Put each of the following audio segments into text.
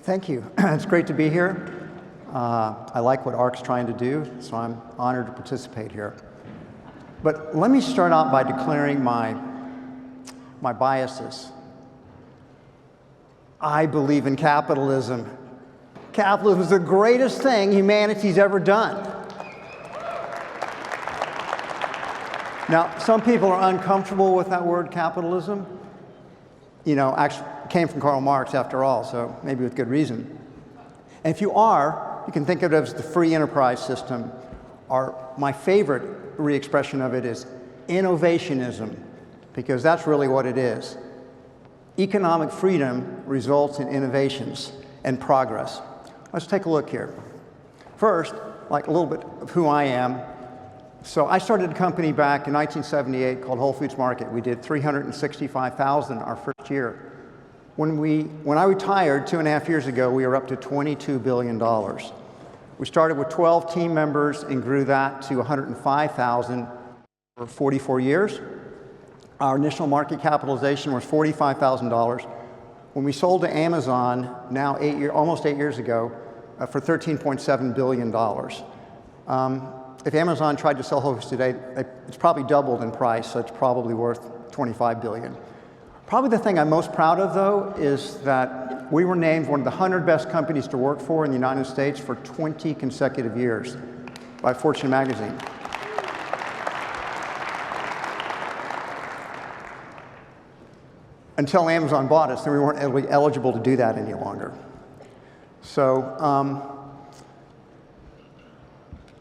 Thank you. It's great to be here. I like what ARC's trying to do, so I'm honored to participate here. But let me start out by declaring my biases. I believe in capitalism. Capitalism is the greatest thing humanity's ever done. Now, some people are uncomfortable with that word capitalism. You know, actually came from Karl Marx after all, so maybe with good reason. And if you are, you can think of it as the free enterprise system, or my favorite re-expression of it is innovationism, because that's really what it is. Economic freedom results in innovations and progress. Let's take a look here. First, like a little bit of who I am. So I started a company back in 1978 called Whole Foods Market. We did 365,000 our first year. When I retired 2.5 years ago, we were up to $22 billion. We started with 12 team members and grew that to 105,000 for 44 years. Our initial market capitalization was $45,000. When we sold to Amazon, now almost 8 years ago, for $13.7 billion. If Amazon tried to sell Whole Foods today, it's probably doubled in price, so it's probably worth $25 billion. Probably the thing I'm most proud of, though, is that we were named one of the 100 best companies to work for in the United States for 20 consecutive years by Fortune magazine. Until Amazon bought us, then we weren't eligible to do that any longer. So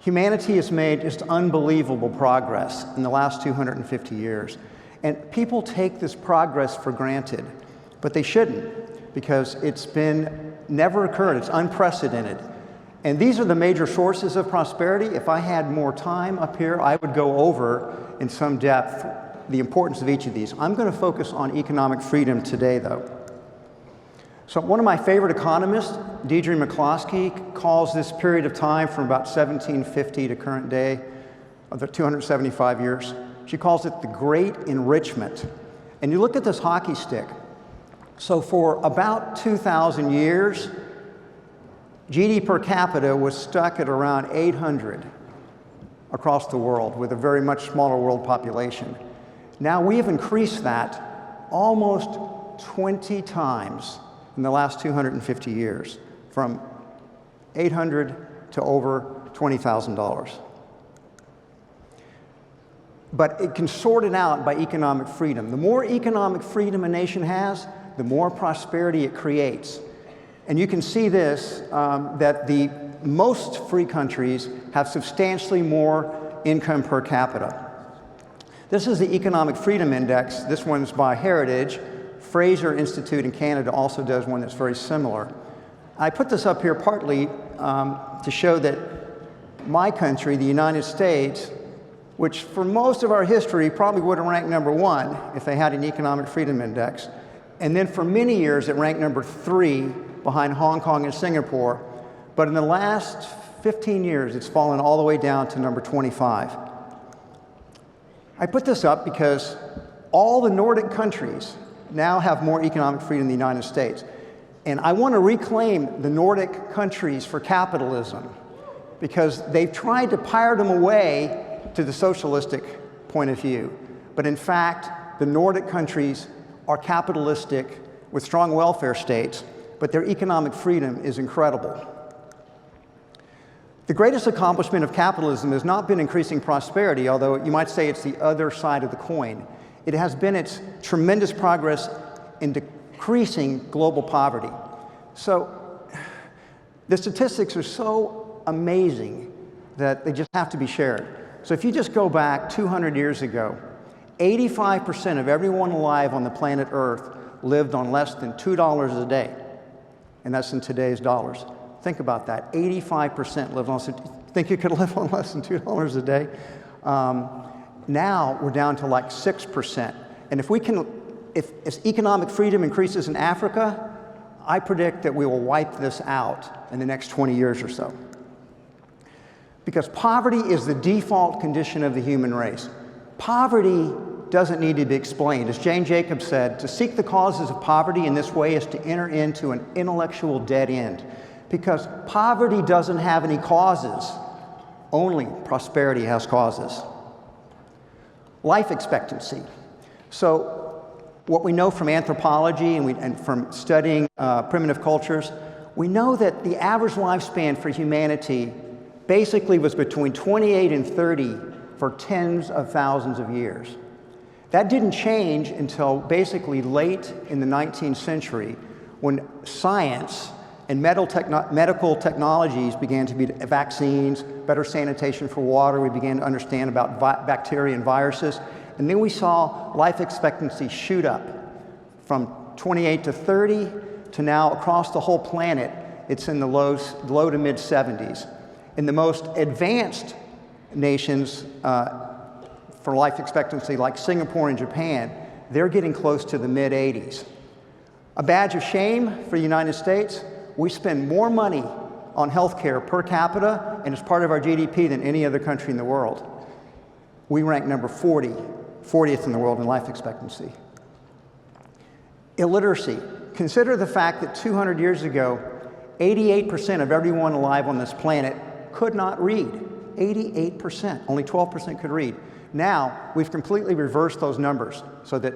humanity has made just unbelievable progress in the last 250 years. And people take this progress for granted, but they shouldn't, because it's been never occurred. It's unprecedented. And these are the major sources of prosperity. If I had more time up here, I would go over in some depth the importance of each of these. I'm going to focus on economic freedom today, though. So one of my favorite economists, Deirdre McCloskey, calls this period of time from about 1750 to current day, of the 275 years, she calls it the Great Enrichment. And you look at this hockey stick. So for about 2,000 years, GDP per capita was stuck at around 800 across the world, with a very much smaller world population. Now we have increased that almost 20 times in the last 250 years, from 800 to over $20,000. But it can sort it out by economic freedom. The more economic freedom a nation has, the more prosperity it creates. And you can see this, that the most free countries have substantially more income per capita. This is the Economic Freedom Index. This one's by Heritage. Fraser Institute in Canada also does one that's very similar. I put this up here partly to show that my country, the United States, which for most of our history probably would have ranked #1 if they had an Economic Freedom Index. And then for many years it ranked #3 behind Hong Kong and Singapore. But in the last 15 years it's fallen all the way down to #25. I put this up because all the Nordic countries now have more economic freedom than the United States. And I want to reclaim the Nordic countries for capitalism, because they've tried to pirate them away to the socialistic point of view. But in fact, the Nordic countries are capitalistic with strong welfare states, but their economic freedom is incredible. The greatest accomplishment of capitalism has not been increasing prosperity, although you might say it's the other side of the coin. It has been its tremendous progress in decreasing global poverty. So the statistics are so amazing that they just have to be shared. So if you just go back 200 years ago, 85% of everyone alive on the planet Earth lived on less than $2 a day. And that's in today's dollars. Think about that. 85% lived on, think you could live on less than $2 a day? Now we're down to like 6%. And if economic freedom increases in Africa, I predict that we will wipe this out in the next 20 years or so. Because poverty is the default condition of the human race. Poverty doesn't need to be explained. As Jane Jacobs said, to seek the causes of poverty in this way is to enter into an intellectual dead end, because poverty doesn't have any causes. Only prosperity has causes. Life expectancy. So what we know from anthropology and from studying primitive cultures, we know that the average lifespan for humanity basically was between 28 and 30 for tens of thousands of years. That didn't change until basically late in the 19th century, when science and medical technologies began to be vaccines, better sanitation for water. We began to understand about bacteria and viruses. And then we saw life expectancy shoot up from 28 to 30 to now across the whole planet, it's in the low to mid 70s. In the most advanced nations for life expectancy, like Singapore and Japan, they're getting close to the mid 80s. A badge of shame for the United States, we spend more money on healthcare per capita and as part of our GDP than any other country in the world. We rank number 40th in the world in life expectancy. Illiteracy. Consider the fact that 200 years ago, 88% of everyone alive on this planet could not read. 88%. Only 12% could read. Now, we've completely reversed those numbers so that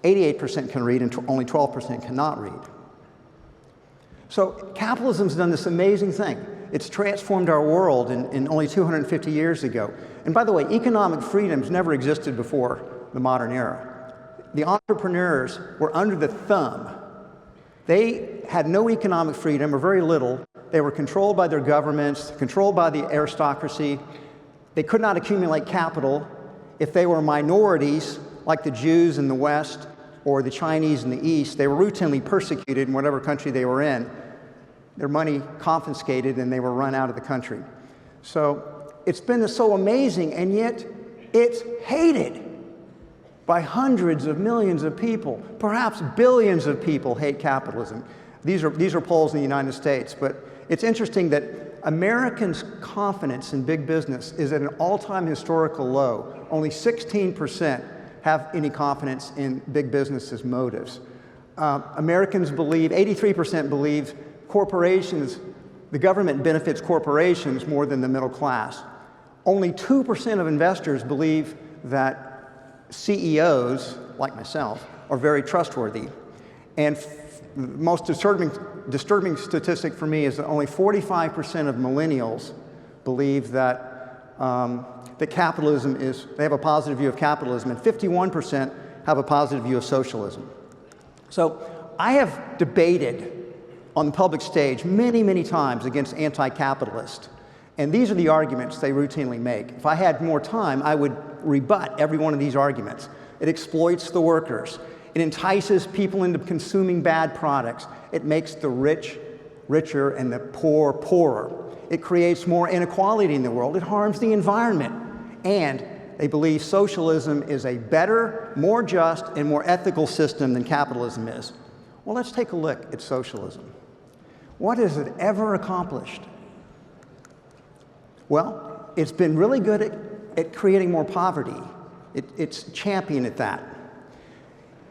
88% can read and only 12% cannot read. So capitalism's done this amazing thing. It's transformed our world in only 250 years ago. And by the way, economic freedoms never existed before the modern era. The entrepreneurs were under the thumb. They had no economic freedom, or very little. They were controlled by their governments, controlled by the aristocracy. They could not accumulate capital. If they were minorities, like the Jews in the West or the Chinese in the East, they were routinely persecuted in whatever country they were in. Their money confiscated and they were run out of the country. So it's been so amazing, and yet it's hated by hundreds of millions of people. Perhaps billions of people hate capitalism. These are polls in the United States, but it's interesting that Americans' confidence in big business is at an all-time historical low. Only 16% have any confidence in big business's motives. Americans believe, 83% believe corporations, the government benefits corporations more than the middle class. Only 2% of investors believe that CEOs, like myself, are very trustworthy. And the most disturbing statistic for me is that only 45% of millennials believe that, that capitalism is, they have a positive view of capitalism, and 51% have a positive view of socialism. So I have debated on the public stage many, many times against anti-capitalists. And these are the arguments they routinely make. If I had more time, I would rebut every one of these arguments. It exploits the workers. It entices people into consuming bad products. It makes the rich richer and the poor poorer. It creates more inequality in the world. It harms the environment. And they believe socialism is a better, more just, and more ethical system than capitalism is. Well, let's take a look at socialism. What has it ever accomplished? Well, it's been really good at creating more poverty. It's champion at that.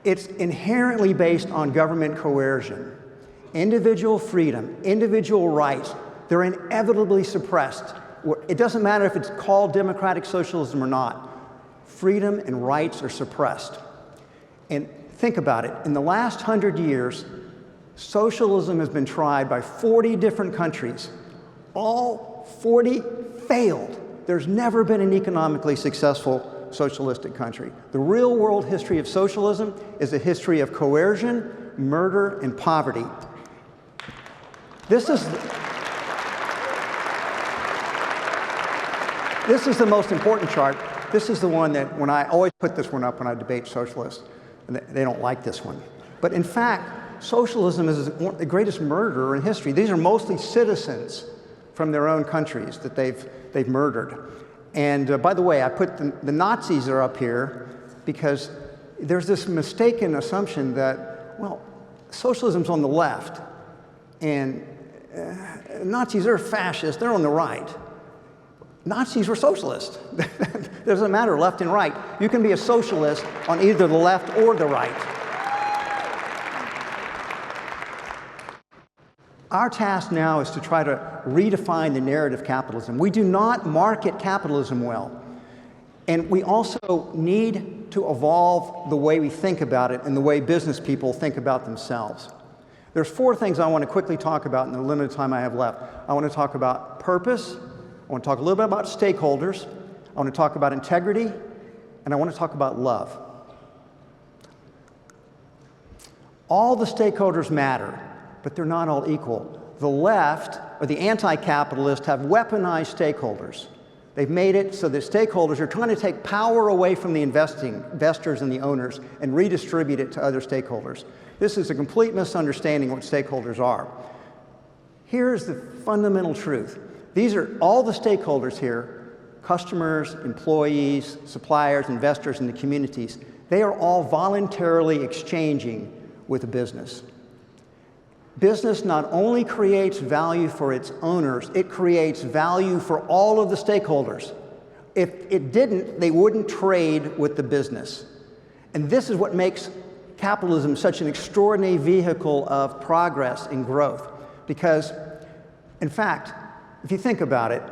It's inherently based on government coercion. Individual freedom, individual rights, they're inevitably suppressed. It doesn't matter if it's called democratic socialism or not. Freedom and rights are suppressed. And think about it. In the last 100 years, socialism has been tried by 40 different countries. All 40 failed. There's never been an economically successful socialistic country. The real world history of socialism is a history of coercion, murder, and poverty. This is the most important chart. This is the one that, when I always put this one up when I debate socialists, and they don't like this one. But in fact, socialism is the greatest murderer in history. These are mostly citizens from their own countries that they've murdered. And by the way, I put the Nazis are up here because there's this mistaken assumption that, well, socialism's on the left, and Nazis are fascist, they're on the right. Nazis were socialists. It doesn't matter left and right. You can be a socialist on either the left or the right. Our task now is to try to redefine the narrative of capitalism. We do not market capitalism well. And we also need to evolve the way we think about it and the way business people think about themselves. There's 4 things I want to quickly talk about in the limited time I have left. I want to talk about purpose. I want to talk a little bit about stakeholders. I want to talk about integrity. And I want to talk about love. All the stakeholders matter, but they're not all equal. The left, or the anti-capitalists, have weaponized stakeholders. They've made it so that stakeholders are trying to take power away from the investors and the owners and redistribute it to other stakeholders. This is a complete misunderstanding of what stakeholders are. Here's the fundamental truth. These are all the stakeholders here, customers, employees, suppliers, investors, and the communities. They are all voluntarily exchanging with a business. Business not only creates value for its owners, it creates value for all of the stakeholders. If it didn't, they wouldn't trade with the business. And this is what makes capitalism such an extraordinary vehicle of progress and growth. Because, in fact, if you think about it,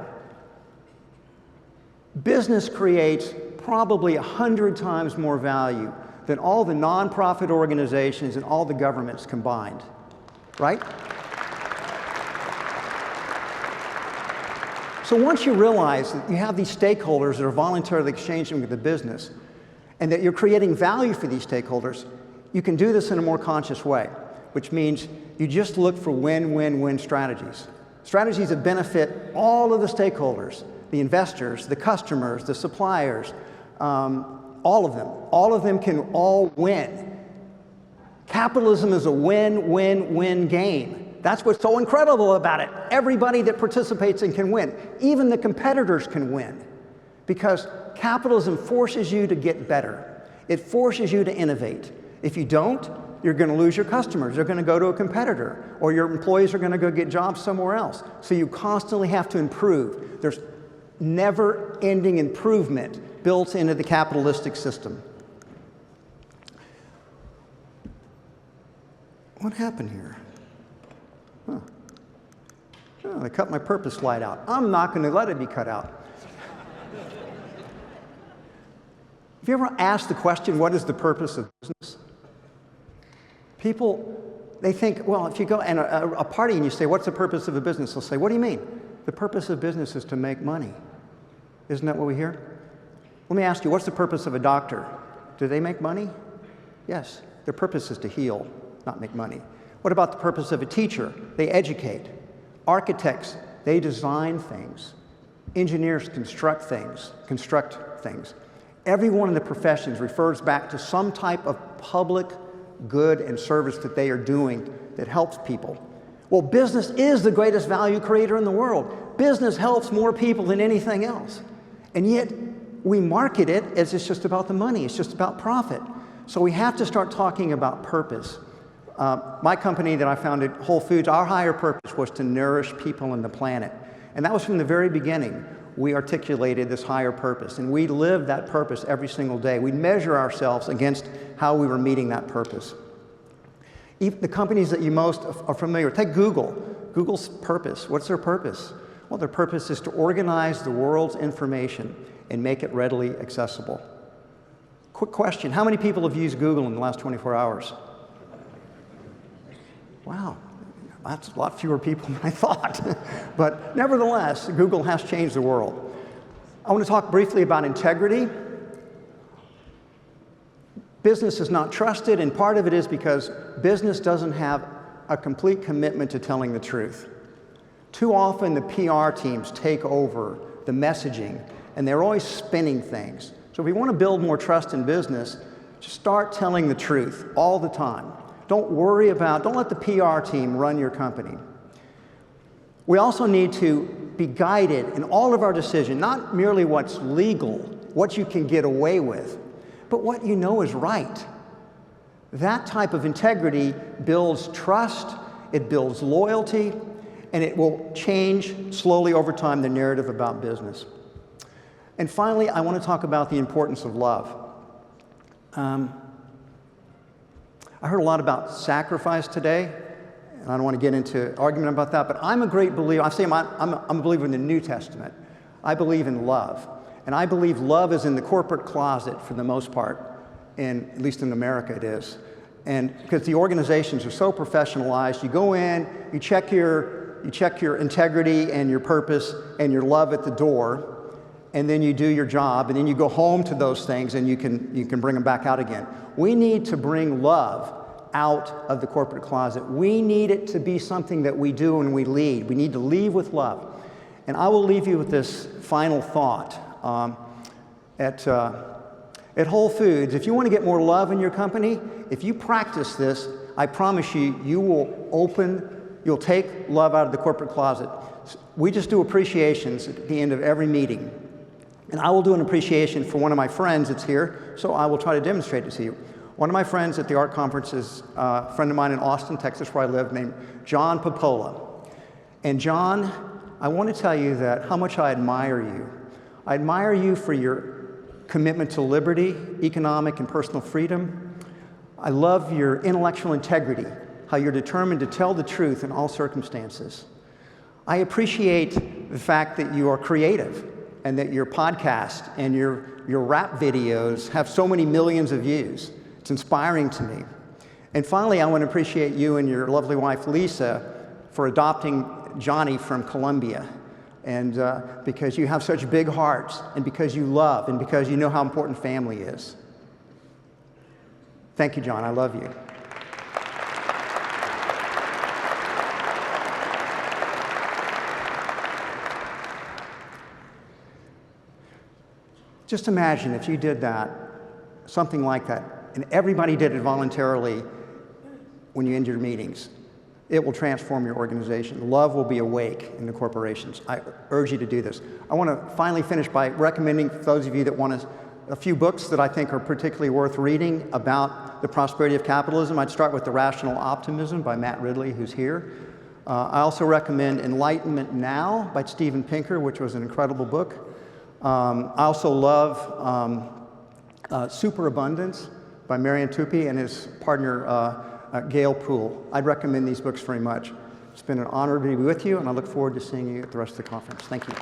business creates probably 100 times more value than all the nonprofit organizations and all the governments combined. Right? So once you realize that you have these stakeholders that are voluntarily exchanging with the business, and that you're creating value for these stakeholders, you can do this in a more conscious way, which means you just look for win-win-win strategies. Strategies that benefit all of the stakeholders, the investors, the customers, the suppliers, all of them. All of them can all win. Capitalism is a win-win-win game. That's what's so incredible about it. Everybody that participates in can win. Even the competitors can win. Because capitalism forces you to get better. It forces you to innovate. If you don't, you're going to lose your customers. They're going to go to a competitor. Or your employees are going to go get jobs somewhere else. So you constantly have to improve. There's never-ending improvement built into the capitalistic system. What happened here? Huh. Oh, they cut my purpose slide out. I'm not going to let it be cut out. Have you ever asked the question, what is the purpose of business? People, they think, well, if you go and a party and you say, what's the purpose of a business? They'll say, what do you mean? The purpose of business is to make money. Isn't that what we hear? Let me ask you, what's the purpose of a doctor? Do they make money? Yes. Their purpose is to heal, not make money. What about the purpose of a teacher? They educate. Architects, they design things. Engineers construct things. Every one of the professions refers back to some type of public good and service that they are doing that helps people. Well, business is the greatest value creator in the world. Business helps more people than anything else. And yet, we market it as it's just about the money. It's just about profit. So we have to start talking about purpose. My company that I founded, Whole Foods, our higher purpose was to nourish people and the planet. And that was from the very beginning. We articulated this higher purpose, and we lived that purpose every single day. We measure ourselves against how we were meeting that purpose. Even the companies that you most are familiar with, take Google. Google's purpose, what's their purpose? Well, their purpose is to organize the world's information and make it readily accessible. Quick question, how many people have used Google in the last 24 hours? Wow, that's a lot fewer people than I thought. But nevertheless, Google has changed the world. I want to talk briefly about integrity. Business is not trusted, and part of it is because business doesn't have a complete commitment to telling the truth. Too often, the PR teams take over the messaging, and they're always spinning things. So if we want to build more trust in business, just start telling the truth all the time. Don't let the PR team run your company. We also need to be guided in all of our decisions, not merely what's legal, what you can get away with, but what you know is right. That type of integrity builds trust, it builds loyalty, and it will change slowly over time the narrative about business. And finally, I want to talk about the importance of love. I heard a lot about sacrifice today, and I don't want to get into argument about that, but I'm a great believer. I say I'm a believer in the New Testament. I believe in love. And I believe love is in the corporate closet for the most part, and at least in America it is. And because the organizations are so professionalized, you go in, you check your integrity and your purpose and your love at the door, and then you do your job, and then you go home to those things, and you can bring them back out again. We need to bring love out of the corporate closet. We need it to be something that we do when we lead. We need to lead with love. And I will leave you with this final thought. At Whole Foods, if you want to get more love in your company, if you practice this, I promise you, you'll take love out of the corporate closet. We just do appreciations at the end of every meeting. And I will do an appreciation for one of my friends that's here, so I will try to demonstrate it to you. One of my friends at the art conference is a friend of mine in Austin, Texas, where I live, named John Popola. And John, I want to tell you that how much I admire you. I admire you for your commitment to liberty, economic and personal freedom. I love your intellectual integrity, how you're determined to tell the truth in all circumstances. I appreciate the fact that you are creative and that your podcast and your rap videos have so many millions of views. It's inspiring to me. And finally, I want to appreciate you and your lovely wife, Lisa, for adopting Johnny from Colombia. And because you have such big hearts, and because you love, and because you know how important family is. Thank you, John. I love you. Just imagine if you did that, something like that, and everybody did it voluntarily when you end your meetings. It will transform your organization. Love will be awake in the corporations. I urge you to do this. I want to finally finish by recommending for those of you that want a few books that I think are particularly worth reading about the prosperity of capitalism. I'd start with The Rational Optimism by Matt Ridley, who's here. I also recommend Enlightenment Now by Steven Pinker, which was an incredible book. I also love Superabundance by Marian Tupy and his partner Gail Poole. I'd recommend these books very much. It's been an honor to be with you, and I look forward to seeing you at the rest of the conference. Thank you.